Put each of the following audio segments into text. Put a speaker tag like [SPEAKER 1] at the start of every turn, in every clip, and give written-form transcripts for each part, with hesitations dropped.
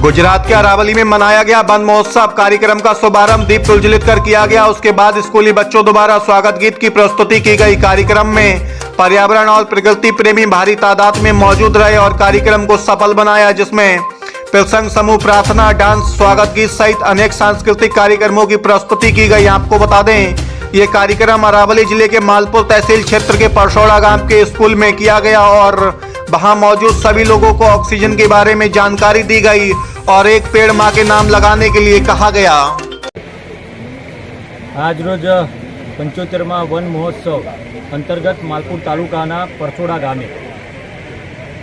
[SPEAKER 1] गुजरात के अरावली में मनाया गया वन महोत्सव। कार्यक्रम का शुभारंभ दीप प्रज्वलित कर किया गया। उसके बाद स्कूली बच्चों द्वारा स्वागत गीत की प्रस्तुति की गई। कार्यक्रम में पर्यावरण और प्रकृति प्रेमी भारी तादाद में मौजूद रहे और कार्यक्रम को सफल बनाया, जिसमें प्रसंग समूह, प्रार्थना, डांस, स्वागत गीत सहित अनेक सांस्कृतिक कार्यक्रमों की प्रस्तुति की गई। आपको बता दें, ये कार्यक्रम अरावली जिले के मालपुर तहसील क्षेत्र के परसौड़ा गांव के स्कूल में किया गया और वहां मौजूद सभी लोगों को ऑक्सीजन के बारे में जानकारी दी गई और एक पेड़ मां के नाम लगाने के लिए कहा गया।
[SPEAKER 2] आज रोज 75मा वन महोत्सव अंतर्गत मालपुर तालुकाना परसोड़ा गामे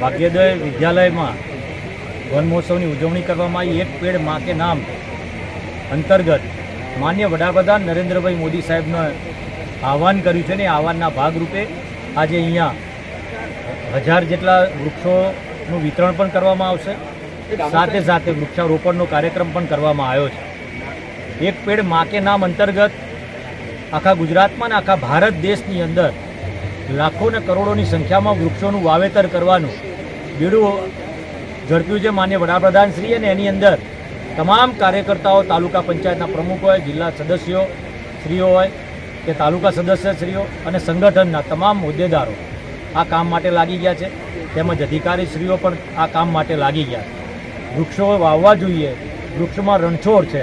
[SPEAKER 2] भाग्योदय विद्यालय में वन महोत्सव की उजवणी करवामां आई। एक पेड़ मां के नाम अंतर्गत माननीय वडाप्रधान नरेन्द्रभाई मोदी साहेब ने आह्वान कर्युं छे ने आह्वानना भागरूपे आज अहींया 1000 जेटला वृक्षों वितरण पण करवामां आवशे। साथे साथे वृक्षारोपणनो कार्यक्रम पण करवामां आव्यो छे। एक पेड़ मां के नाम अंतर्गत आखा गुजरातमां ने आखा भारत देशनी अंदर लाखों ने करोड़ों की संख्या में वृक्षों वावेतर करवानुं बीड़ुं झड़प्युं छे माननीय वडाप्रधान श्री। अने एनी अंदर तमाम कार्यकर्ताओं, तालुका पंचायतना प्रमुख होय, जिला सदस्यों श्रीओ होय के तालुका सदस्य श्रीओ अने संगठनना तमाम होद्देदारो आ काम माटे लागी गया छे। तेमज अधिकारी श्रीओ पण आ काम माटे लागी गया छे। वृक्षो वाववा जोईए, वृक्षमां रणछोड़ छे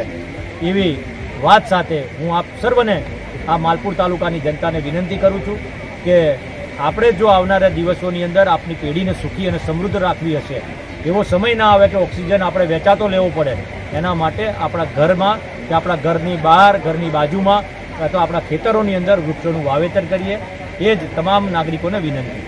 [SPEAKER 2] एवी वात साथे हूँ आप सर्वने आ मालपुर तालुकानी जनताने विनंती करूँ छूँ के आपणे जो आवनारा दिवसोनी अंदर आपनी पेढ़ीने सुखी अने समृद्ध राखवी हशे एवो समय ना आवे के ऑक्सीजन आपणे वेचातो लेवो पड़े। एना माटे आपणा घरमां के आपणा घरनी बहार, घरनी बाजुमां अथवा आपणा खेतरोनी अंदर वृक्षोनुं वावेतर करीए। ए ज तमाम नागरिकोने विनंती।